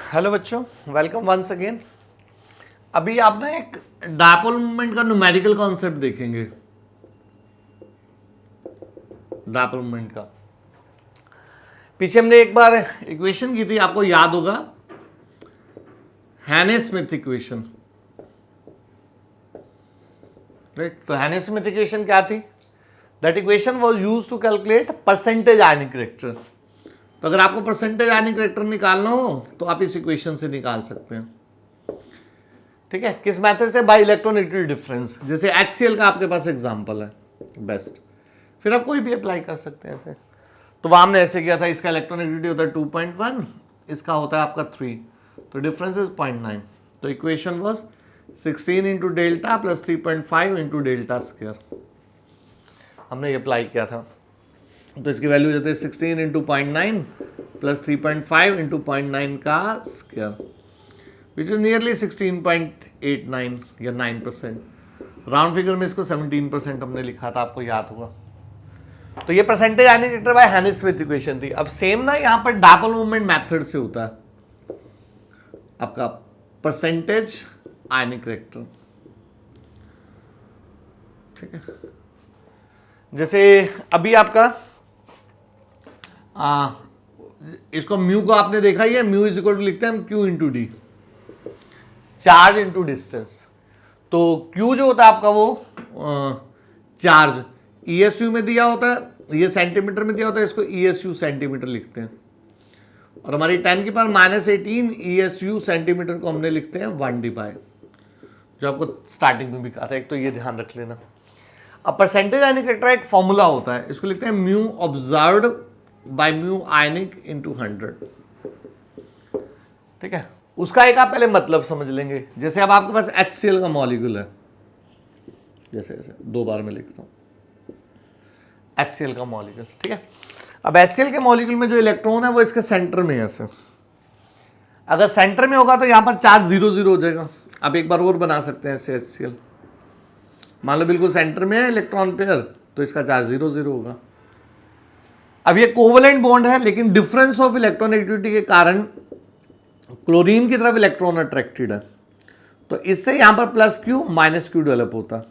Hello बच्चों, welcome once again. अभी आप ना एक डायपोल मूवमेंट का न्यूमेरिकल कॉन्सेप्ट देखेंगे। डायपोल मूवमेंट का पीछे हमने एक बार इक्वेशन की थी, आपको याद होगा, हैने-स्मिथ इक्वेशन, राइट। तो हैने-स्मिथ इक्वेशन क्या थी? That equation was used to calculate percentage ionic reactor. तो अगर आपको परसेंटेज आयनिक रिएक्टर निकालना हो तो आप इस इक्वेशन से निकाल सकते हैं। ठीक है, किस मेथड से? By electronegative difference. जैसे HCl का आपके पास एग्जांपल है बेस्ट, फिर आप कोई भी अप्लाई कर सकते हैं ऐसे। तो वहां हमने ऐसे किया था, इसका इलेक्ट्रोनेगेटिविटी होता है 2.1, इसका होता है आपका 3, तो डिफरेंस इज 0.9। तो equation was 16 into delta plus 3.5 into delta square. हमने ये अप्लाई किया था, तो इसकी वैल्यू जाती है 16 इंटू 0.9 प्लस 3.5 इंटू 0.9 का स्क्वायर, विच इज नियरली 16.89 या 9%। राउंड फिगर में इसको 17% हमने लिखा था, आपको याद होगा। तो ये percentage ionic reactor by Hannay Smith equation थी। अब सेम ना यहाँ पर डायपोल मूवमेंट मेथड से होता है आपका परसेंटेज आयनिक रिएक्टर। ठीक है, जैसे अभी आपका इसको म्यू को आपने देखा ही है, म्यू इज इक्वल टू लिखते हैं हम Q into D, charge into distance. तो क्यू जो होता है आपका वो चार्ज ESU में दिया होता है, ये सेंटीमीटर में दिया होता है, इसको ESU सेंटीमीटर लिखते हैं। और हमारी 10 की पावर -18 ESU सेंटीमीटर को हमने लिखते हैं 1D बाय, जो आपको स्टार्टिंग में भी कहा था। एक तो ये ध्यान रख लेना। अब परसेंटेज आयनिक रिएक्टर एक फॉर्मूला होता है, इसको लिखते हैं mu observed by mu ionic into 100। ठीक है, उसका एक आप पहले मतलब समझ लेंगे। जैसे अब आपके पास HCl का मॉलिक्यूल है, जैसे ऐसे 2 बार में लिखता हूं HCl का मॉलिक्यूल। ठीक है, अब HCl के मॉलिक्यूल में जो इलेक्ट्रॉन है वो इसके सेंटर में है ऐसे। अगर सेंटर में होगा तो यहां पर चार्ज 0 हो जाएगा। आप एक बार और बना सकते हैं ऐसे HCl, मान लो बिल्कुल सेंटर में है इलेक्ट्रॉन पेयर, तो इसका चार्ज 0 होगा। अब ये कोवलेंट बॉन्ड है, लेकिन डिफरेंस ऑफ इलेक्ट्रोनेगेटिविटी के कारण क्लोरीन की तरफ इलेक्ट्रॉन अट्रैक्टेड है, तो इससे यहां पर +Q -Q डेवलप होता है।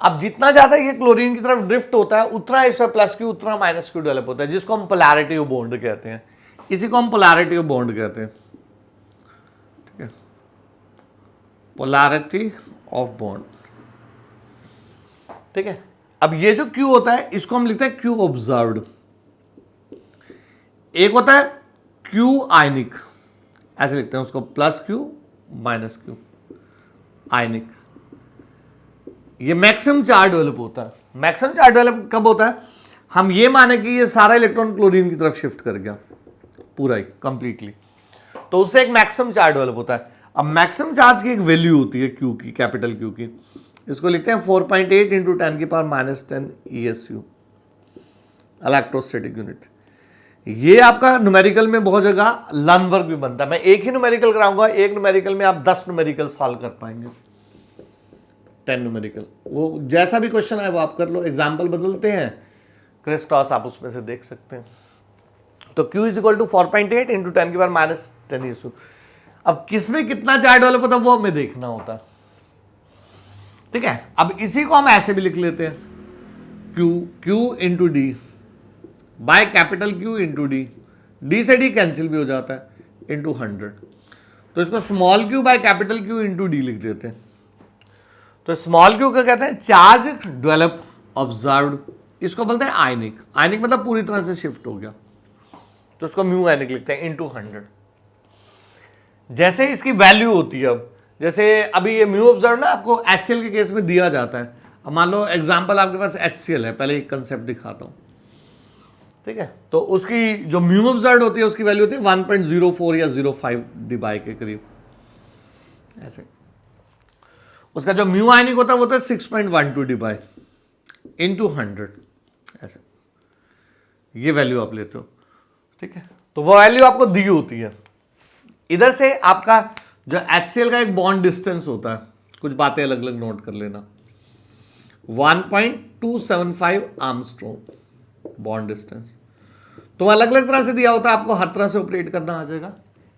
अब जितना ज्यादा ये क्लोरीन की तरफ ड्रिफ्ट होता है, उतना इस पर +Q उतना -Q डेवलप होता है, जिसको हम पोलैरिटी ऑफ बॉन्ड कहते हैं। इसी को हम पोलैरिटी ऑफ बॉन्ड कहते हैं। ठीक है, पोलैरिटी ऑफ बॉन्ड। ठीक है, अब ये जो Q होता है इसको हम लिखते हैं Q ऑब्जर्व्ड। एक होता है Q आयनिक, ऐसे लिखते हैं उसको, +Q -Q आयनिक। ये मैक्सिमम चार्ज डेवलप होता है। मैक्सिमम चार्ज डेवलप कब होता है? हम ये माने कि ये सारा इलेक्ट्रॉन क्लोरीन की तरफ शिफ्ट कर गया पूरा ही कंप्लीटली, तो उससे एक मैक्सिमम चार्ज डेवलप होता है। अब मैक्सिमम चार्ज की एक वैल्यू होती है Q की, कैपिटल Q की, इसको लिखते हैं 4.8 इंटू 10 की पावर -10 ESU, इलेक्ट्रोस्टैटिक यूनिट। ये आपका न्यूमेरिकल में बहुत जगह लर्न वर्क भी बनता है। मैं एक ही न्यूमेरिकल कराऊंगा, एक न्यूमेरिकल में आप 10 न्यूमेरिकल सॉल्व कर पाएंगे, 10 न्यूमेरिकल। वो जैसा भी क्वेश्चन है वो आप कर लो, एग्जाम्पल बदलते हैं, क्रिस क्रॉस आप उसमें से देख सकते हैं। तो Q is equal to 4.8 into 10 की पावर -10 ESU। अब किसमें कितना चार्ज डेवलप होता है वो हमें देखना होता है। ठीक है, अब इसी को हम ऐसे भी लिख लेते हैं, Q into D by capital Q into D से डी कैंसिल भी हो जाता है, इंटू 100। तो इसको small q by capital Q into D लिख देते हैं। तो स्मॉल q को कहते हैं चार्ज डेवलप ऑब्जर्व्ड, इसको बोलते हैं आयनिक। आयनिक मतलब पूरी तरह से शिफ्ट हो गया, तो इसको म्यू आयनिक लिखते हैं इंटू 100। जैसे इसकी वैल्यू होती है, अब जैसे अभी ये म्यू ऑब्जर्व ना आपको HCl के केस में दिया जाता है। अब मान लो एग्जांपल आपके पास HCl है, पहले एक कंसेप्ट दिखाता हूं। ठीक है, तो उसकी जो म्यू ऑब्जर्व होती है उसकी वैल्यू होती है 1.04 या 05 डी बाई के करीब ऐसे। उसका जो म्यू आयनिक होता है वो होता है 6.12 डी बाई इंटू 100 ऐसे। ये वैल्यू आप लेते हो। ठीक है, तो वो वैल्यू आपको दी होती है। इधर से आपका जो HCl का एक बॉन्ड डिस्टेंस होता है, कुछ बातें अलग अलग नोट कर लेना, 1.275 आर्मस्ट्रॉन्ग बॉन्ड डिस्टेंस। तो अलग अलग तरह से दिया होता है, आपको हर तरह से ऑपरेट करना आ जाएगा।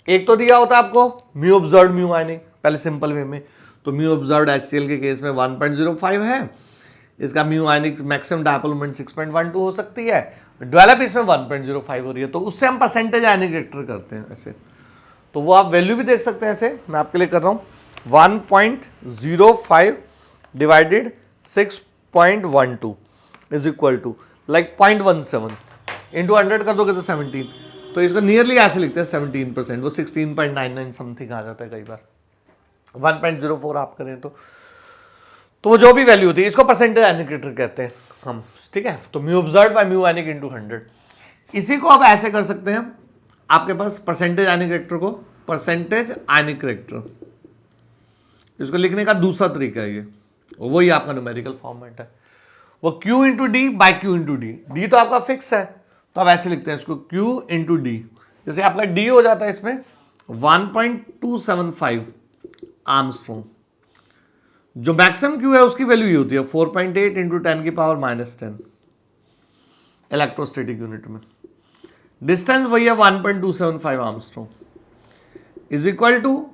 एक तो दिया होता है आपको म्यू ऑब्जर्व्ड म्यू आयनिक, पहले सिंपल वे में, तो म्यू ऑब्जर्व्ड HCl के केस में 1.05 है, इसका म्यू आयनिक मैक्सिमम डायपोल मोमेंट 6.12 हो सकती है, डेवलप इसमें 1.05 हो रही है, तो उससे हम परसेंटेज आयनिक रिएक्टर करते हैं ऐसे, तो वो आप वैल्यू भी देख सकते हैं ऐसे, मैं आपके लिए कर रहा हूँ 1.05 divided 6.12 is equal to like 0.17 into 100 कर दोगे तो 17, तो इसको नियरली ऐसे लिखते हैं 17%, वो 16.99 समथिंग आ जाता है कई बार, 1.04 आप करें तो वो जो भी वैल्यू होती है इसको परसेंटेज आयनिक रिएक्टर कहते हैं हम, ठीक है। तो mu observed by mu ionic into 100, इसी को आप ऐसे कर सकते हैं, आपके पास परसेंटेज आयनिक रिएक्टर को परसेंटेज आयनिक रिएक्टर, इसको लिखने का दूसरा तरीका है ये, वही आपका न्यूमेरिकल फॉर्मेट है, वो Q into D by Q into D, D तो आपका फिक्स है तो आप ऐसे लिखते हैं इसको Q इंटू डी, जैसे आपका डी हो जाता है इसमें 1.275 आर्मस्ट्रॉन्ग, जो मैक्सिमम Q है उसकी वैल्यू ये होती है 4.8 इंटू 10 की पावर -10 इलेक्ट्रोस्टैटिक यूनिट में, डिस्टेंस वही है 1.275 आर्मस्ट्रॉन्ग, इज इक्वल टू,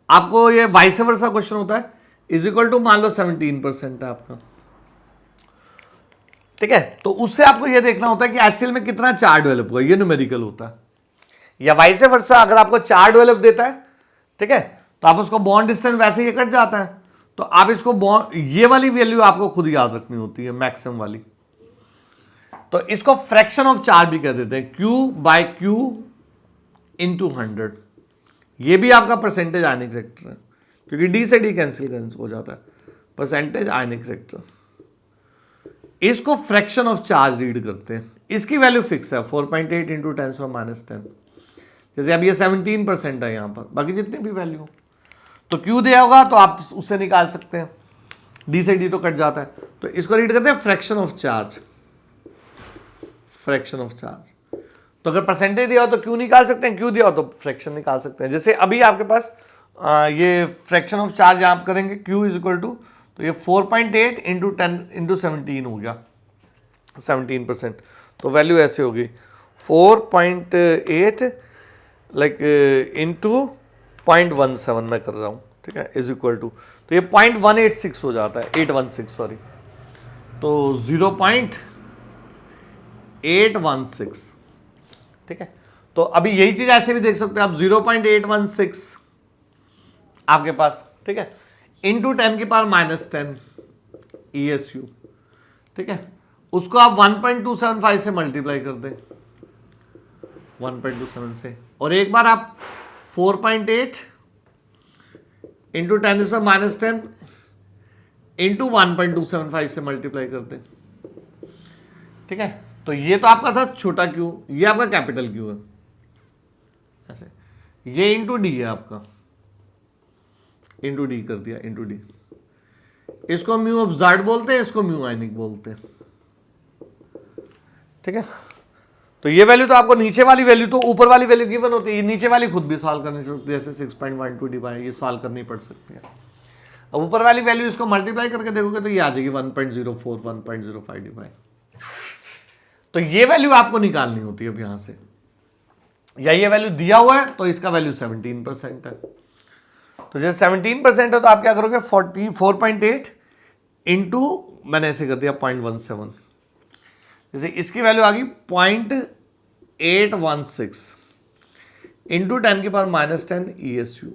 आपको ये वाइस वर्सा क्वेश्चन होता है, इज इक्वल टू मान लो 17% है आपका, ठीक है। तो उससे आपको ये देखना होता है कि HCl में कितना चार्ज डेवलप हुआ, ये न्यूमेरिकल होता है, या वाइस वर्सा अगर आपको चार्ज डेवलप देता है, ठीक है, तो आप उसको बॉन्ड डिस्टेंस वैसे ही कट जाता है, तो आप इसको बॉन्ड, ये वाली वैल्यू आपको खुद याद रखनी होती है मैक्सिमम वाली, तो इसको फ्रैक्शन ऑफ चार्ज भी कह देते हैं, Q बाय Q इंटू 100, ये भी आपका परसेंटेज आयनिक रिएक्टर है, क्योंकि डी से डी कैंसिल हो जाता है, परसेंटेज आयनिक रिएक्टर, इसको फ्रैक्शन ऑफ चार्ज रीड करते हैं, इसकी वैल्यू फिक्स है 4.8 इंटू 10⁻10, जैसे अब ये 17% है यहाँ पर, बाकी जितनी भी वैल्यू, तो Q दिया होगा तो आप उससे निकाल सकते हैं, डी से डी तो कट जाता है, तो इसको रीड करते हैं fraction of charge, fraction of charge, तो अगर परसेंटेज दिया हो तो Q निकाल सकते हैं, Q दिया हो तो फ्रैक्शन निकाल सकते हैं, जैसे अभी आपके पास ये फ्रैक्शन ऑफ चार्ज आप करेंगे Q इज इक्वल टू, तो ये 4.8 इंटू 10 इंटू 17 हो गया 17%, तो वैल्यू ऐसे होगी 4.8 लाइक इंटू 0.17 मैं कर रहा हूँ, ठीक है, इज इक्वल टू, तो ये 0.186 हो जाता है, 816 सॉरी, तो 0.816, ठीक है। तो अभी यही चीज ऐसे भी देख सकते हैं आप, 0.816 आपके पास, ठीक है, इंटू 10 की पावर -10 ESU, ठीक है, उसको आप 1.275 से मल्टीप्लाई कर दें, 1.27 से, और एक बार आप 4.8 इंटू 10⁻10 इंटू 1.275 से मल्टीप्लाई कर दें, ठीक है। तो ये तो आपका था छोटा Q, ये आपका कैपिटल Q है ऐसे, ये इंटू डी है आपका, इंटू डी कर दिया, इंटू डी, इसको म्यू ऑब्जर्व्ड बोलते हैं, इसको म्यू आयनिक बोलते हैं, ठीक है। तो ये वैल्यू तो आपको, नीचे वाली वैल्यू तो ऊपर वाली वैल्यू गिवन होती है, नीचे वाली खुद भी सॉल्व करनी सकती है, जैसे 6.12 डिवाइड, ये सॉल्व करनी पड़ सकती है, अब ऊपर वाली वैल्यू इसको मल्टीप्लाई करके देखोगे तो ये आ जाएगी 1.04 1.05 डिवाइड, तो ये वैल्यू आपको निकालनी होती है अब यहां से, या ये वैल्यू दिया हुआ है तो इसका वैल्यू 17% है, तो जैसे 17% है तो आप क्या करोगे 4.8 इंटू, मैंने ऐसे कर दिया 0.17, जैसे इसकी वैल्यू आ गई 0.816 इंटू 10 की पावर -10 ESU,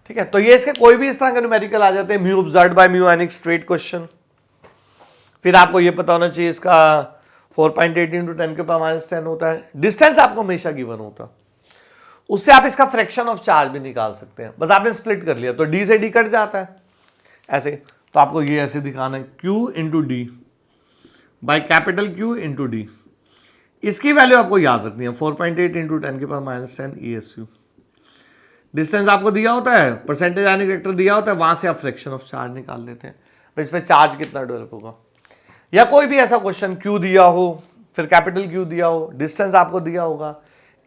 ठीक है। तो ये इसके कोई भी इस तरह के न्यूमेरिकल आ जाते हैं, mu observed by mu ionic straight question, फिर आपको ये पता होना चाहिए इसका 4.8 इंटू 10 के पावर -10 होता है, डिस्टेंस आपको हमेशा गिवन होता है, उससे आप इसका फ्रैक्शन ऑफ चार्ज भी निकाल सकते हैं, बस आपने स्प्लिट कर लिया तो डी से डी कट जाता है ऐसे, तो आपको ये ऐसे दिखाना है Q into D by capital Q into D, इसकी वैल्यू आपको याद रखनी है 4.8 इंटू 10 की पावर -10 ESU, डिस्टेंस आपको दिया होता है, परसेंटेज आयनिक रिएक्टर दिया होता है, वहां से आप फ्रैक्शन ऑफ चार्ज निकाल लेते हैं, इस पर चार्ज कितना डेवलप होगा, या कोई भी ऐसा क्वेश्चन Q दिया हो, फिर कैपिटल Q दिया हो, डिस्टेंस आपको दिया होगा,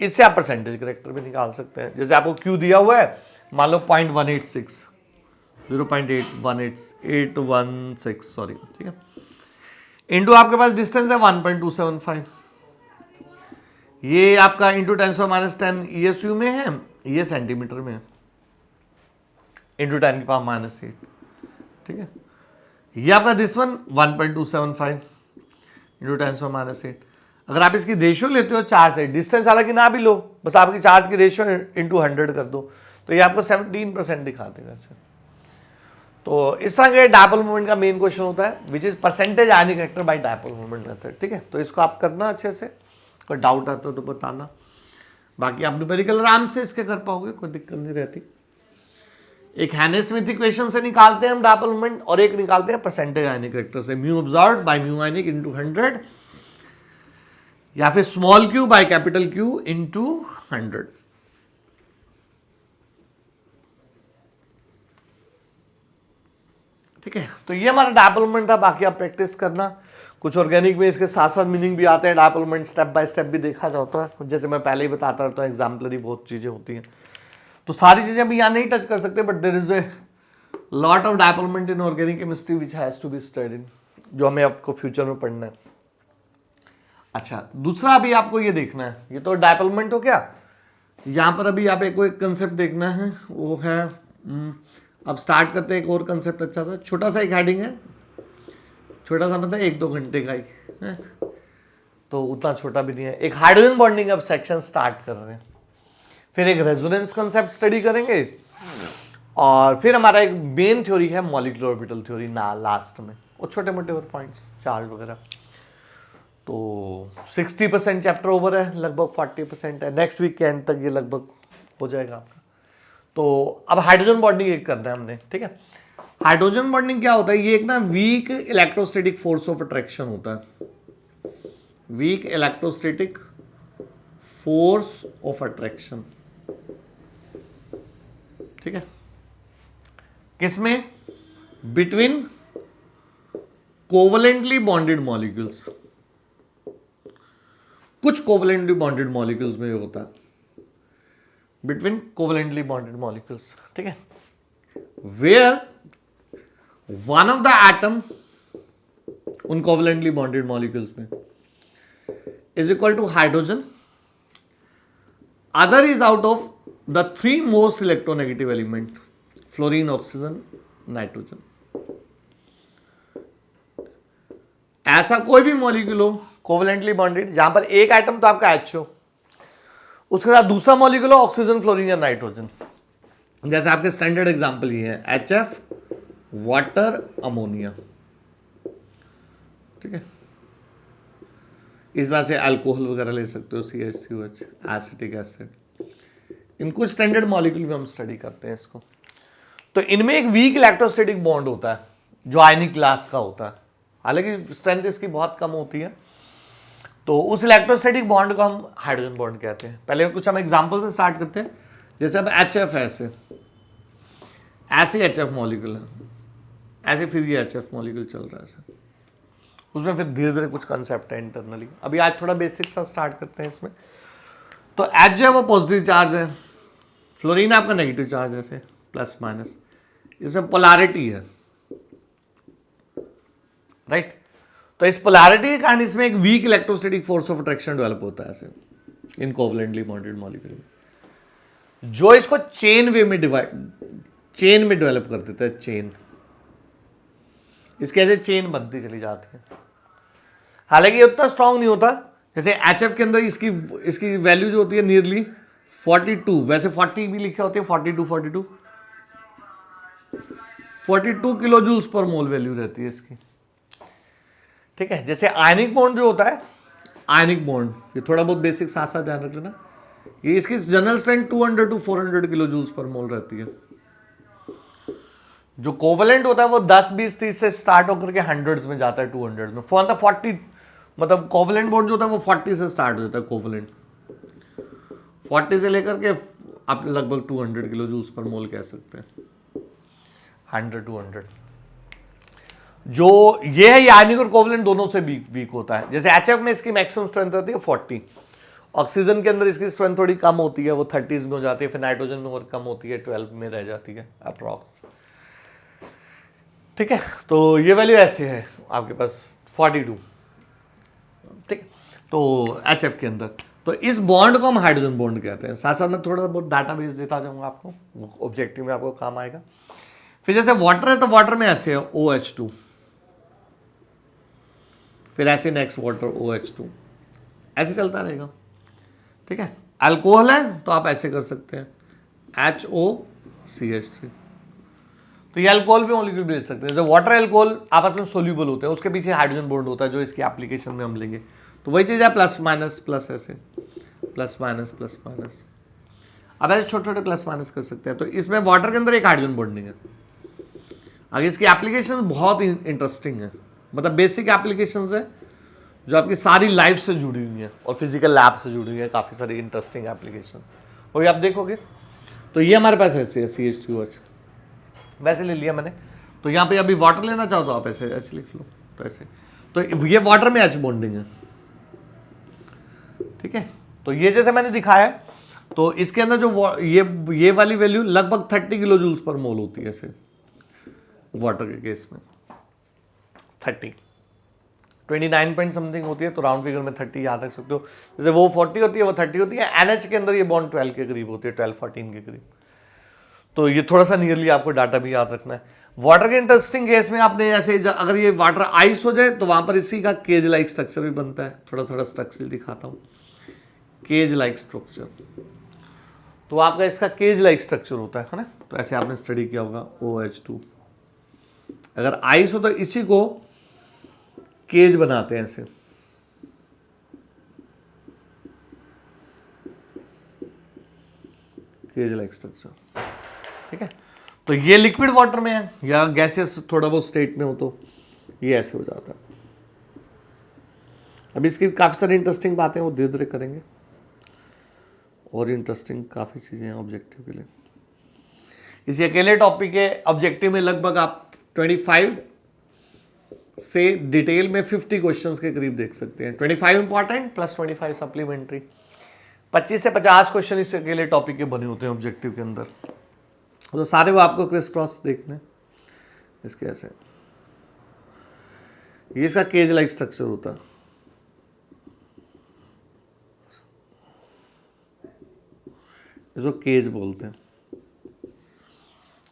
इससे आप परसेंटेज करेक्टर भी निकाल सकते हैं, जैसे आपको Q दिया हुआ है मान लो 0.186 0.816 सॉरी, ठीक है, इंटू आपके पास डिस्टेंस है 1.275, ये आपका इंटू 10⁻⁻10 ESU में है, ये सेंटीमीटर में है, इंटू 10⁻⁻8, ठीक है। ये आपका दिस वन 1.275 इंटू 10⁻⁸। अगर आप इसकी रेशियो लेते हो 4 से, डिस्टेंस हालांकि ना भी लो, बस आपकी चार्ज की रेशियो इंटू 100 कर दो, तो ये आपको 17% दिखा देगा सर। तो इस तरह के डायपोल मोमेंट का मेन क्वेश्चन होता है, which is percentage ionic vector by dipole moment method, ठीक है। तो इसको आप करना अच्छे से, कोई डाउट आता हो तो बताना, बाकी आप न्यूमेरिकल आराम से इसके कर पाओगे, कोई दिक्कत नहीं रहती। एक हैनेस-स्मिथ इक्वेशन से निकालते हैं हम डायपोल मोमेंट, और एक निकालते हैं परसेंटेज आयनिक वेक्टर से, mu observed by mu ionic into 100, या फिर small Q by capital Q into 100। ठीक है, तो ये हमारा डायपोल मोमेंट था, बाकी आप प्रैक्टिस करना। कुछ ऑर्गेनिक में इसके साथ साथ मीनिंग भी आते हैं, dipole moment step by step भी देखा जाता है, जैसे मैं पहले ही बताता रहता हूँ, एग्जाम्पलरी बहुत चीजें होती हैं, तो सारी चीजें हम यहाँ नहीं टच कर सकते, but there is a lot of dipole moment in organic chemistry which has to be studied, जो हमें आपको फ्यूचर में पढ़ना है। अच्छा, दूसरा अभी आपको ये देखना है, ये तो डायपोल मोमेंट हो गया, यहाँ पर अभी आप एक कंसेप्ट देखना है, वो है अब स्टार्ट करते हैं एक और कंसेप्ट, अच्छा सा छोटा सा एक हेडिंग है, छोटा सा मतलब 1-2 घंटे का ही है, तो उतना छोटा भी नहीं है। एक हाइड्रोजन बॉन्डिंग अब सेक्शन स्टार्ट कर रहे हैं, फिर एक रेजोनेंस कंसेप्ट स्टडी करेंगे, और फिर हमारा एक मेन थ्योरी है मॉलिक्यूलर ऑर्बिटल थ्योरी ना लास्ट में, और छोटे मोटे और पॉइंट्स चार्ज वगैरह। तो 60% चैप्टर ओवर है, लगभग 40% है, नेक्स्ट वीक के एंड तक ये लगभग हो जाएगा आपका। तो अब हाइड्रोजन बॉन्डिंग एक करना है हमने, ठीक है। हाइड्रोजन बॉन्डिंग क्या होता है, ये एक ना weak electrostatic force of attraction होता है, weak electrostatic force of attraction, ठीक है, किसमें, बिटवीन कोवलेंटली बॉन्डेड मॉलिक्यूल्स, कुछ कोवलेंटली बॉन्डेड मॉलिक्यूल्स में होता है, बिटवीन कोवलेंटली बॉन्डेड मॉलिक्यूल्स, ठीक है, where one of the atom उन कोवलेंटली बॉन्डेड मॉलिक्यूल्स में is equal to hydrogen, other is out of the 3 most electronegative element, fluorine, oxygen, nitrogen. ऐसा कोई भी मॉलिक्यूल हो कोवलेंटली बॉन्डेड, जहां पर एक एटम तो आपका H हो, उसके साथ दूसरा मॉलिक्यूल हो ऑक्सीजन, फ्लोरीन या नाइट्रोजन, जैसे आपके स्टैंडर्ड एग्जांपल ये है HF, वाटर, अमोनिया, ठीक है। इस तरह से अल्कोहल वगैरह ले सकते हो, CH2H, एसिटिक एसिड, इन कुछ स्टैंडर्ड मॉलिक्यूल में हम स्टडी करते हैं इसको। तो इनमें एक वीक इलेक्ट्रोस्टैटिक बॉन्ड होता है जो आयनिक क्लास का होता है, हालांकि स्ट्रेंथ इसकी बहुत कम होती है, तो उस इलेक्ट्रोस्टैटिक बॉन्ड को हम हाइड्रोजन बॉन्ड कहते हैं। पहले कुछ हम एग्जांपल से स्टार्ट करते हैं, जैसे अब HF है, ऐसे HF मॉलिक्यूल है, ऐसे फिर ये HF मॉलिक्यूल चल रहा है सर, उसमें फिर धीरे धीरे कुछ कंसेप्ट है इंटरनली। अभी आज थोड़ा बेसिक सा स्टार्ट करते हैं इसमें। तो H जो है वो पॉजिटिव चार्ज है, फ्लोरीन आपका नेगेटिव चार्ज है, ऐसे प्लस माइनस, इसमें पोलैरिटी है, राइट। तो इस पोलैरिटी के कारण इसमें एक weak electrostatic force of attraction develop होता है ऐसे इन कोवलेंटली बॉन्डेड मॉलिक्यूल, जो इसको चेन में डेवलप कर देता है, चेन, इसके ऐसे चेन बनती चली जाती है। हालांकि ये उतना स्ट्रांग नहीं होता, जैसे HF के अंदर इसकी वैल्यू जो होती है नियरली 42, वैसे 40 भी लिखे होते हैं, 42 किलो जूल्स पर मोल वैल्यू रहती है इसकी, ठीक है। जैसे आयनिक बॉन्ड जो होता है, आयनिक बॉन्ड, ये थोड़ा बहुत बेसिक साथ साथ ध्यान रख लेना, ये इसकी general strength 200 to 400 kilo joules per mole रहती है। जो कोवलेंट होता है वो 10, 20, 30 से स्टार्ट होकर के हंड्रेड्स में जाता है, 200 में, 40, मतलब कोवलेंट बॉन्ड जो होता है वो 40 से स्टार्ट हो जाता है, कोवलेंट 40 से लेकर के आप लगभग 200 किलो जूल्स पर मोल कह सकते हैं, 100-200। जो ये है, आयनिक और कोवलेंट दोनों से वीक होता है। जैसे HF में इसकी मैक्सिमम स्ट्रेंथ होती है 40, ऑक्सीजन के अंदर इसकी स्ट्रेंथ थोड़ी कम होती है, वो 30s में हो जाती है, फिर नाइट्रोजन में और कम होती है, 12 में रह जाती है अप्रॉक्स, ठीक है। तो ये वैल्यू ऐसे है आपके पास 42, ठीक है। तो HF के अंदर तो इस बॉन्ड को हम हाइड्रोजन बॉन्ड कहते हैं। साथ साथ मैं थोड़ा बहुत डाटा बेस देता जाऊंगा आपको, ऑब्जेक्टिव में आपको काम आएगा। फिर जैसे वाटर है तो वाटर में ऐसे है OH2, फिर ऐसे नेक्स्ट वाटर OH2, ऐसे चलता रहेगा, ठीक है। अल्कोहल है तो आप ऐसे कर सकते हैं HOCH3, तो ये अल्कोहल भी मॉलिक्यूल भी ले सकते हैं। जैसे वाटर अल्कोहल आपस में सोल्यूबल होते हैं, उसके पीछे हाइड्रोजन बॉन्ड होता है जो इसकी एप्लीकेशन में हम लेंगे। तो वही चीज़ है प्लस माइनस प्लस, ऐसे प्लस माइनस प्लस माइनस। अब ऐसे छोटे छोटे प्लस माइनस कर सकते हैं। तो इसमें वाटर के अंदर एक हाइड्रोजन बॉन्डिंग है। आगे इसकी एप्लीकेशन बहुत इंटरेस्टिंग है, मतलब बेसिक एप्लीकेशंस है जो आपकी सारी लाइफ से जुड़ी हुई है और फिजिकल लैब से जुड़ी हुई है, काफ़ी सारी इंटरेस्टिंग एप्लीकेशन वही आप देखोगे। तो ये हमारे पास ऐसे है CH2OH, वैसे ले लिया मैंने। तो यहाँ पे अभी वाटर लेना चाहो तो आप ऐसे H लिख लो, तो ऐसे। तो ये वाटर में H बॉन्डिंग है, ठीक है। तो ये जैसे मैंने दिखाया, तो इसके अंदर जो ये वाली वैल्यू लगभग 30 किलो जूल्स पर मोल होती है ऐसे वाटर के केस में। 29 पॉइंट समथिंग होती है, तो राउंड फिगर में 30 याद रख सकते हो। जैसे वो 40 होती है, वो 30 होती है। NH के अंदर ये बॉन्ड 12 के करीब होती है, 12-14 के करीब। तो ये थोड़ा सा नियरली आपको डाटा भी याद रखना है। वाटर के इंटरेस्टिंग केस में आपने ऐसे अगर ये वाटर आइस हो जाए तो वहां पर इसी का केज लाइक स्ट्रक्चर भी बनता है। थोड़ा थोड़ा स्ट्रक्चर दिखाता हूँ, केज लाइक स्ट्रक्चर। तो आपका इसका केज लाइक स्ट्रक्चर होता है ना। तो ऐसे आपने स्टडी किया होगा OH2। अगर आइस हो तो इसी को केज बनाते हैं ऐसे, केज लाइक स्ट्रक्चर, ठीक है। तो ये लिक्विड वाटर में है या गैसियस थोड़ा बहुत स्टेट में हो तो ये ऐसे हो जाता है। अभी इसकी काफ़ी सारी इंटरेस्टिंग बातें वो धीरे धीरे करेंगे, और इंटरेस्टिंग काफ़ी चीज़ें हैं ऑब्जेक्टिव के लिए। इसी अकेले टॉपिक के ऑब्जेक्टिव में लगभग आप 25 से डिटेल में 50 क्वेश्चंस के करीब देख सकते हैं। 25 इंपॉर्टेंट प्लस 25 सप्लीमेंट्री, 25 से 50 क्वेश्चन इस अकेले टॉपिक के बने होते हैं ऑब्जेक्टिव के अंदर। तो सारे वो आपको क्रिस क्रॉस देखने इसके ऐसे। ये इसका केज लाइक स्ट्रक्चर होता है, इसको केज बोलते हैं।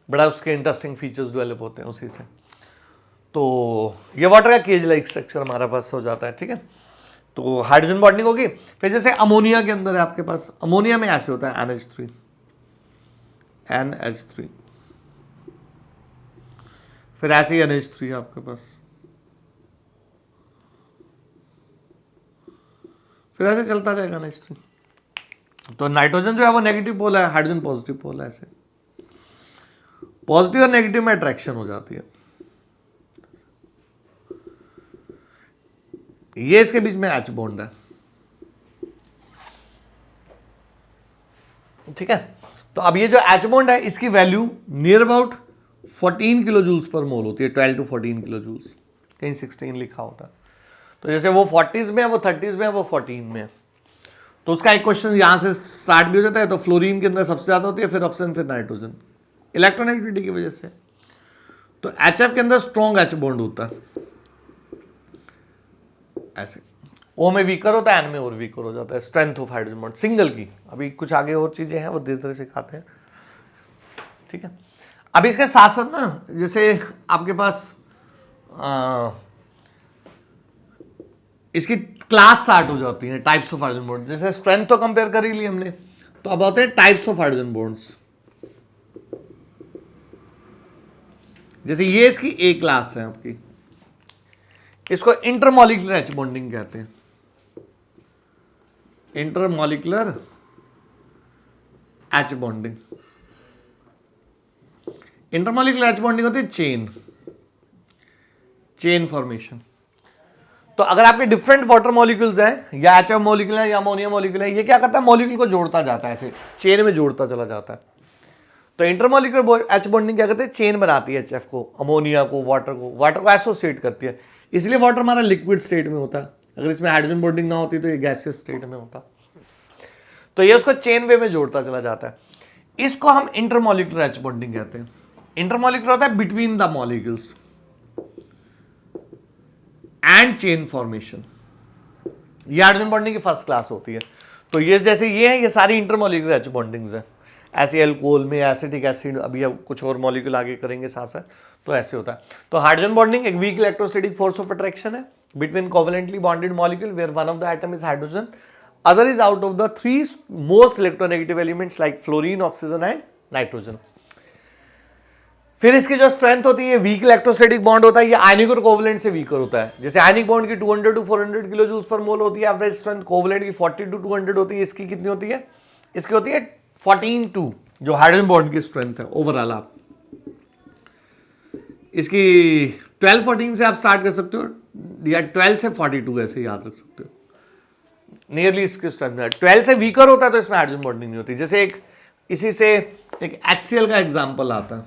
बड़ा उसके इंटरेस्टिंग फीचर्स डेवलप होते हैं उसी से। तो ये वाटर का केज लाइक स्ट्रक्चर हमारे पास हो जाता है, ठीक है। तो हाइड्रोजन बॉन्डिंग होगी। फिर जैसे अमोनिया के अंदर है आपके पास, अमोनिया में ऐसे होता है NH3, फिर ऐसे ही NH3 है आपके पास, फिर ऐसे चलता जाएगा NH3। तो नाइट्रोजन जो है वो नेगेटिव पोल है, हाइड्रोजन पॉजिटिव पोल है। ऐसे पॉजिटिव और नेगेटिव में अट्रैक्शन हो जाती है। ये इसके बीच में H बॉन्ड है, ठीक है। तो अब ये जो H बॉन्ड है इसकी value near about 14 kilo joules per mole होती है, 12 to 14 किलो जूल्स, कहीं 16 लिखा होता है। तो जैसे वो 40s में है, वो 30s में है, वो 14 में है। तो उसका एक क्वेश्चन यहां से स्टार्ट भी हो जाता है। तो फ्लोरीन के अंदर सबसे ज्यादा होती है, फिर ऑक्सीजन, फिर नाइट्रोजन, इलेक्ट्रोनेगेटिविटी की वजह से। तो HF के अंदर स्ट्रॉन्ग H बॉन्ड होता है ऐसे। O में वीकर होता है, N में और वीकर हो जाता है। Strength of hydrogen bond single की, अभी कुछ आगे और चीजें हैं वो धीरे धीरे सिखाते हैं, ठीक है। अभी इसके साथ साथ ना जैसे आपके पास इसकी क्लास स्टार्ट हो जाती है, टाइप्स ऑफ हाइड्रोजन बॉन्ड। जैसे स्ट्रेंथ तो कंपेयर कर ही ली हमने, तो अब आते हैं टाइप्स ऑफ हाइड्रोजन बॉन्ड्स। जैसे ये इसकी ए क्लास है आपकी, इसको इंटरमॉलिक्यूलर H बॉन्डिंग कहते हैं। Intermolecular H bonding, intermolecular H bonding होती है चेन फॉर्मेशन। तो अगर आपके डिफरेंट वाटर मॉलिक्यूल्स हैं, या HF मॉलिक्यूल है या अमोनिया मॉलिक्यूल है, ये क्या करता है, मॉलिक्यूल को जोड़ता जाता है, ऐसे चेन में जोड़ता चला जाता है। तो इंटरमॉलिक्यूलर H बॉन्डिंग क्या करते हैं, चेन बनाती है HF को, अमोनिया को, वाटर को एसोसिएट करती है। इसलिए वाटर हमारा लिक्विड स्टेट में होता है। अगर इसमें हाइड्रोजन बॉन्डिंग ना होती तो ये गैसियस स्टेट में होता। तो ये उसको चेन वे में जोड़ता चला जाता है। इसको हम इंटरमॉलिक्यूलर H बॉन्डिंग कहते हैं। इंटरमॉलिक्यूलर होता है between the molecules and chain formation. ये हाइड्रोजन बॉन्डिंग की फर्स्ट क्लास होती है। तो ये जैसे ये है, ये सारी इंटरमॉलिक्यूलर एच बॉन्डिंग्स है। ऐसे अल्कोहल में एसिटिक एसिड, अभी अब कुछ और मॉलिक्यूल आगे करेंगे साथ साथ, तो ऐसे होता है। तो हाइड्रोजन बॉन्डिंग एक weak electrostatic force of attraction है between covalently bonded molecule where one of the atom is hydrogen, other is out of the three most electronegative elements like fluorine, oxygen and nitrogen. फिर इसकी जो strength होती है, weak electrostatic bond होता है, ये आयनिक और कोवलेंट से वीकर होता है। जैसे आयनिक बॉन्ड की 200 to 400 किलो जूल पर मोल होती है एवरेज स्ट्रेंथ, कोवलेंट की 40 to 200 होती है। इसकी कितनी होती है? इसकी होती है 14 to, जो हाइड्रोजन बॉन्ड की स्ट्रेंथ है ओवरऑल। आप इसकी 12-14 से आप स्टार्ट कर सकते हो, या 12 से 42 ऐसे याद रख सकते हो, नियरली इसकी स्ट्रेंथ है। 12 से वीकर होता है तो इसमें हाइड्रोजन बॉन्डिंग नहीं होती। जैसे एक इसी से एक HCl का एग्जांपल आता है,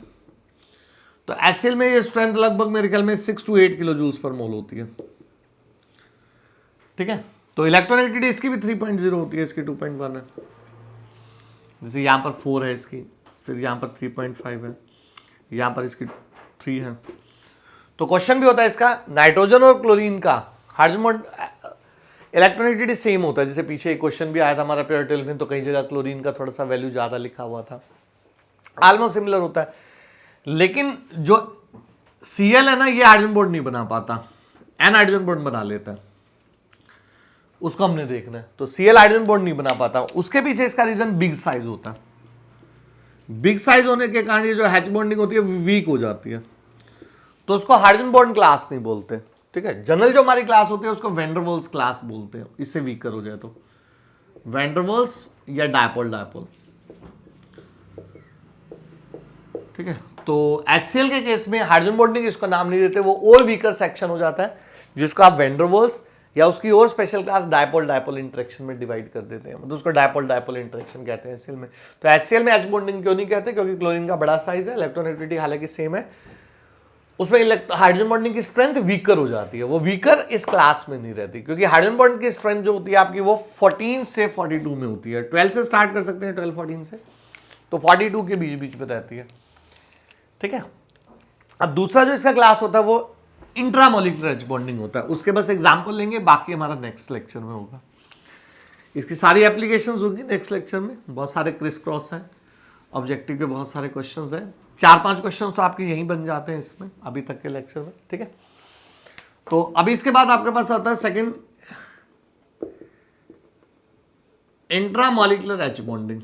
तो HCl में ये स्ट्रेंथ लगभग मेरे ख्याल में 6 to 8 kilo joules per mole होती है, ठीक है। तो इलेक्ट्रोनेगेटिविटी इसकी भी 3.0 होती है, इसकी 2.1 है। जैसे यहाँ पर 4 है इसकी, फिर यहाँ पर 3.5 है, यहाँ पर इसकी 3 है। तो क्वेश्चन भी होता है इसका, नाइट्रोजन और क्लोरीन का हाइड्रोजन बॉन्ड इलेक्ट्रोनेगेटिविटी सेम होता है। जैसे पीछे एक क्वेश्चन भी आया था हमारा प्योरिटल में, तो कई जगह क्लोरीन का थोड़ा सा वैल्यू ज्यादा लिखा हुआ था, ऑलमोस्ट सिमिलर होता है। लेकिन जो Cl है ना, ये हाइड्रोजन बॉन्ड नहीं बना पाता, एन हाइड्रोजन बॉन्ड बना लेता है, उसको हमने देखना है। तो Cl हाइड्रोजन बॉन्ड नहीं बना पाता, उसके पीछे इसका रीजन बिग साइज होता है। बिग साइज होने के कारण ये जो H बॉन्डिंग होती है वीक हो जाती है, तो उसको हाइड्रोजन बॉन्ड क्लास नहीं बोलते, ठीक है। जनरल जो हमारी क्लास होती है उसको वैंडरवाल्स क्लास बोलते हैं, इससे वीकर हो जाए तो वैंडरवाल्स या डायपोल डायपोल, ठीक है। तो HCl के केस में हाइड्रोजन बॉन्डिंग इसको नाम नहीं देते, वो और वीकर सेक्शन हो जाता है, जिसको आप वैंडरवाल्स या उसकी और special class dipole dipole interaction में डिवाइड कर देते हैं, मतलब उसको डायपोल डायपोल इंटरेक्शन कहते हैं HCl में। तो HCl में H बॉन्डिंग क्यों नहीं कहते? क्योंकि क्लोरीन का बड़ा साइज है, इलेक्ट्रोनेगेटिविटी हालांकि सेम है, उसमें हाइड्रोजन बॉन्डिंग की स्ट्रेंथ वीकर हो जाती है, वो वीकर इस क्लास में नहीं रहती, क्योंकि हाइड्रोजन बॉन्ड की स्ट्रेंथ जो होती है आपकी वो 14 से 42 में होती है। 12 से स्टार्ट कर सकते हैं, 12-14 से, तो 42 के बीच बीच में रहती है, ठीक है। अब दूसरा जो इसका क्लास होता है वो इंट्रामोलिकुलर एच बॉन्डिंग होता है, उसके बस एग्जांपल लेंगे, बाकी हमारा नेक्स्ट लेक्चर में होगा। इसकी सारी एप्लीकेशंस होगी नेक्स्ट लेक्चर में, बहुत सारे क्रिस क्रॉस हैं, ऑब्जेक्टिव के बहुत सारे क्वेश्चंस हैं, 4-5 क्वेश्चंस तो आपके यहीं बन जाते हैं इसमें अभी तक के लेक्चर में, ठीक है। तो अभी इसके बाद आपके पास आता है सेकंड, इंट्रामोलिकुलर एच बॉन्डिंग।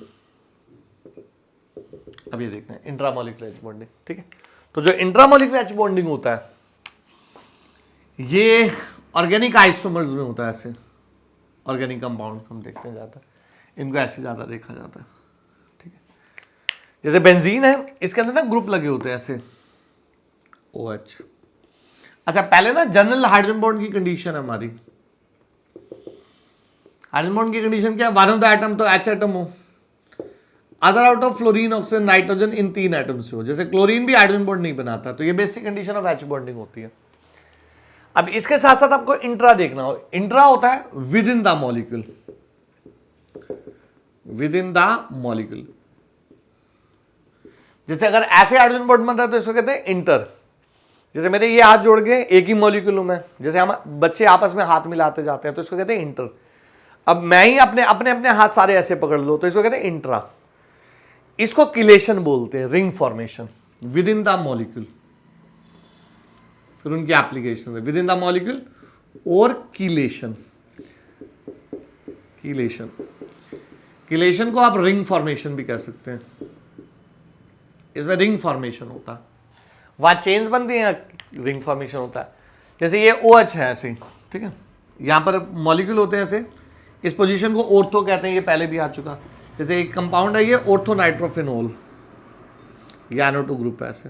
अब ये देखना है इंट्रामोलिकुलर एच बॉन्डिंग, ठीक है। तो जो इंट्रामोलिकुलर एच बॉन्डिंग होता है ये ऑर्गेनिक आइसोमर्स में होता है, ऐसे ऑर्गेनिक कंपाउंड हम देखते हैं ज्यादा, इनको ऐसे ज्यादा देखा जाता है, ठीक है। जैसे बेंजीन है, इसके अंदर ना ग्रुप लगे होते हैं ऐसे OH। अच्छा, पहले ना जनरल हाइड्रोजन बॉन्ड की कंडीशन है हमारी, हाइड्रोजन बॉन्ड की कंडीशन क्या है? वन ऑफ द एटम तो H एटम हो, other out of fluorine oxygen nitrogen in 3 atom से हो। जैसे क्लोरीन भी हाइड्रोजन बॉन्ड नहीं बनाता, तो ये basic condition of H bonding होती है। अब इसके साथ साथ आपको इंट्रा देखना हो, इंट्रा होता है with in the molecule, with in the molecule. जैसे अगर ऐसे हाइड्रोजन बॉन्ड बन रहा है तो इसको कहते हैं इंटर। जैसे मेरे ये हाथ जोड़ के एक ही मॉलिक्यूल हूं मैं, जैसे हम बच्चे आपस में हाथ मिलाते जाते हैं तो इसको कहते हैं इंटर। अब मैं ही अपने अपने अपने हाथ सारे ऐसे पकड़ लो तो इसको कहते हैं इंट्रा। इसको किलेशन बोलते हैं, ring formation with in the molecule. फिर उनकी एप्लीकेशन है विद इन द मॉलिक्यूल और कीलेशन। कीलेशन, कीलेशन को आप रिंग फॉर्मेशन भी कह सकते हैं, इसमें रिंग फॉर्मेशन होता है, वहां चेन्स बनती है, रिंग फॉर्मेशन होता है। जैसे ये OH है ऐसे, ठीक है, यहां पर मॉलिक्यूल होते हैं ऐसे, इस पोजीशन को ऑर्थो कहते हैं, ये पहले भी आ चुका। जैसे एक कंपाउंड है ये ऑर्थो नाइट्रोफिनोल, ये NO2 ग्रुप है ऐसे,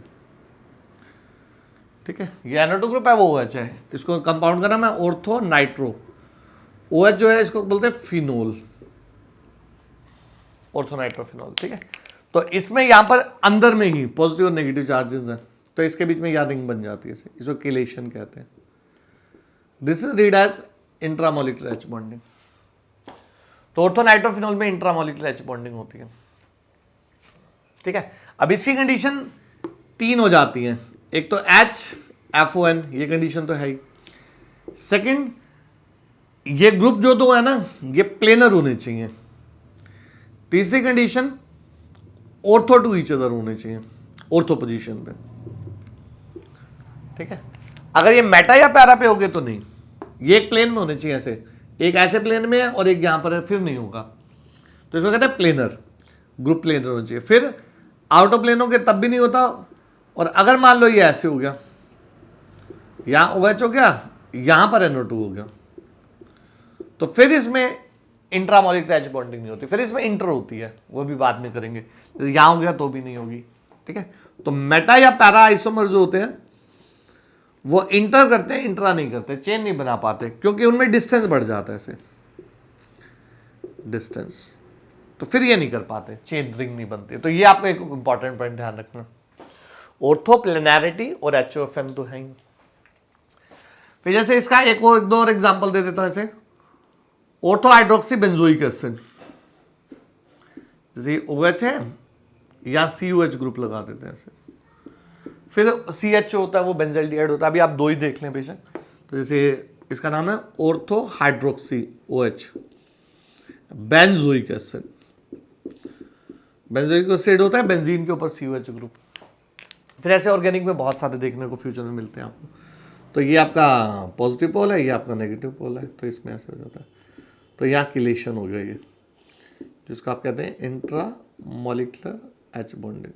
ठीक है, ये NO2 ग्रुप है, वो OH है, इसको कंपाउंड का नाम है ऑर्थो नाइट्रो। OH जो है इसको बोलते हैं फिनोल, ऑर्थो नाइट्रोफिनोल, ठीक है। तो इसमें यहां पर अंदर में ही पॉजिटिव और नेगेटिव चार्जेस हैं, तो इसके बीच में यह रिंग बन जाती है, इसको किलेशन कहते हैं। This is read as intramolecular H bonding. तो ऑर्थोनाइट्रोफिनोल में इंट्रामोलिकुलर एच बॉन्डिंग होती है, ठीक है। अब इसकी कंडीशन 3 हो जाती है, एक तो HFON, ये कंडीशन तो है ही। सेकंड ये ग्रुप जो दो है ना, ये प्लेनर होने चाहिए। तीसरी condition, ortho to each other होने चाहिए, ऑर्थो पोजीशन पे, ठीक है। अगर ये मेटा या पैरा पे हो गए तो नहीं, ये एक प्लेन में होने चाहिए, ऐसे एक ऐसे प्लेन में है और एक यहां पर है, फिर नहीं होगा। तो इसको कहते हैं प्लेनर, ग्रुप प्लेनर होना चाहिए। फिर आउट ऑफ प्लेन हो गए तब भी नहीं होता। और अगर मान लो ये ऐसे हो गया, यहां OH हो गया, यहां पर NO2 हो गया, तो फिर इसमें इंट्रामॉलिक्यूलर एच बॉन्डिंग नहीं होती, फिर इसमें इंटर होती है, वो भी बाद में करेंगे। यहां हो गया तो भी नहीं होगी, ठीक है। तो मेटा या पैरा आइसोमर जो होते हैं वो इंटर करते हैं, इंट्रा नहीं करते, चेन नहीं बना पाते, क्योंकि उनमें डिस्टेंस बढ़ जाता है, ऐसे डिस्टेंस, तो फिर ये नहीं कर पाते, चेन रिंग नहीं बनती। तो ये आपको एक इंपॉर्टेंट पॉइंट ध्यान रखना। ऑर्थोप्लेनैरिटी और HOFN तो है ही। फिर जैसे इसका एक और दो और एग्जांपल दे देता हूं, ऐसे ऑर्थो हाइड्रोक्सी बेंजोइक एसिड, जैसे OH है या COH ग्रुप लगा देते हैं ऐसे, फिर CH होता है, वो बेंजाइल्डिहाइड होता है। अभी आप दो ही देख लें बेशक। तो जैसे इसका नाम है ortho hydroxy OH benzoic acid. Benzoic acid होता है बेंजीन के ऊपर COH ग्रुप। फिर ऐसे ऑर्गेनिक में बहुत सारे देखने को फ्यूचर में मिलते हैं आपको। तो ये आपका पॉजिटिव पोल है, ये आपका नेगेटिव पोल है, तो इसमें ऐसे हो जाता है। तो यहाँ किलेशन हो गया ये, जिसको आप कहते हैं इंट्रा मॉलिक्यूलर एच बॉन्डिंग,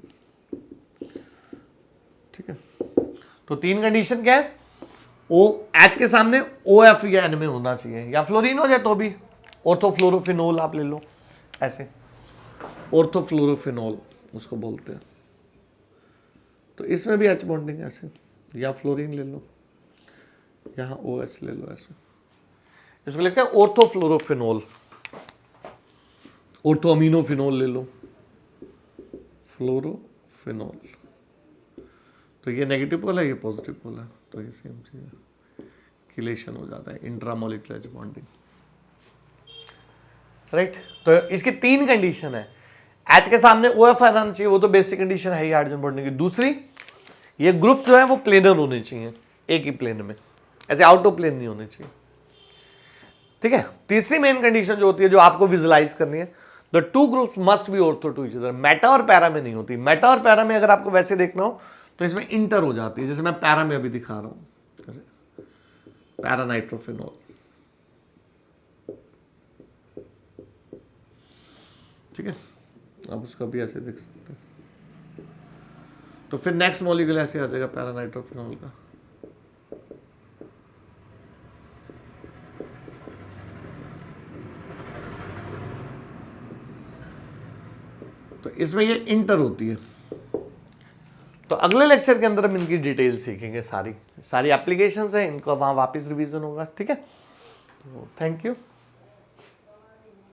ठीक है। तो तीन कंडीशन क्या है, OH के सामने OF या N में होना चाहिए, या फ्लोरीन हो जाए तो भी, ऑर्थोफ्लोरोफिनोल आप ले लो, ऐसे ऑर्थोफ्लोरोफिनोल उसको बोलते हैं। तो इसमें भी H बॉन्डिंग ऐसे, या फ्लोरीन ले लो, यहाँ OH ले लो, ऐसे। इसको लिखते हैं ऑर्थोफ्लोरोफिनोल, ऑर्थोअमीनोफिनोल ले लो, फ्लोरोफिनोल। तो ये नेगेटिव पोल है, ये पॉजिटिव पोल है, तो ये सेम चीज है, किलेशन हो जाता है, इंट्रामॉलिक्यूलर एच बॉन्डिंग, राइट। तो इसकी तीन कंडीशन है। H के सामने OF आना चाहिए, वो तो बेसिक कंडीशन है ही हाइड्रोजन बॉन्डिंग की। दूसरी, ये ग्रुप्स जो है वो प्लेनर होने चाहिए, एक ही प्लेन में, ऐसे आउट ऑफ प्लेन नहीं होने चाहिए, ठीक है। तीसरी मेन कंडीशन जो होती है, जो आपको विजुलाइज करनी है, the two groups must be ortho to each other. Meta और पैरा में नहीं होती। मेटा और पैरा में अगर आपको वैसे देखना हो तो इसमें इंटर हो जाती है, जैसे मैं पैरा में अभी दिखा रहा हूं, जैसे पैरानाइट्रोफिनोल, ठीक है। आप उसका भी ऐसे देख सकते हैं। तो फिर नेक्स्ट मॉलिक्यूल ऐसे आ जाएगा पैरानाइट्रोफिनोल का, तो इसमें ये इंटर होती है। तो अगले लेक्चर के अंदर हम इनकी डिटेल सीखेंगे, सारी एप्लीकेशंस हैं, इनका वहां वापस रिवीजन होगा, ठीक है। तो थैंक यू।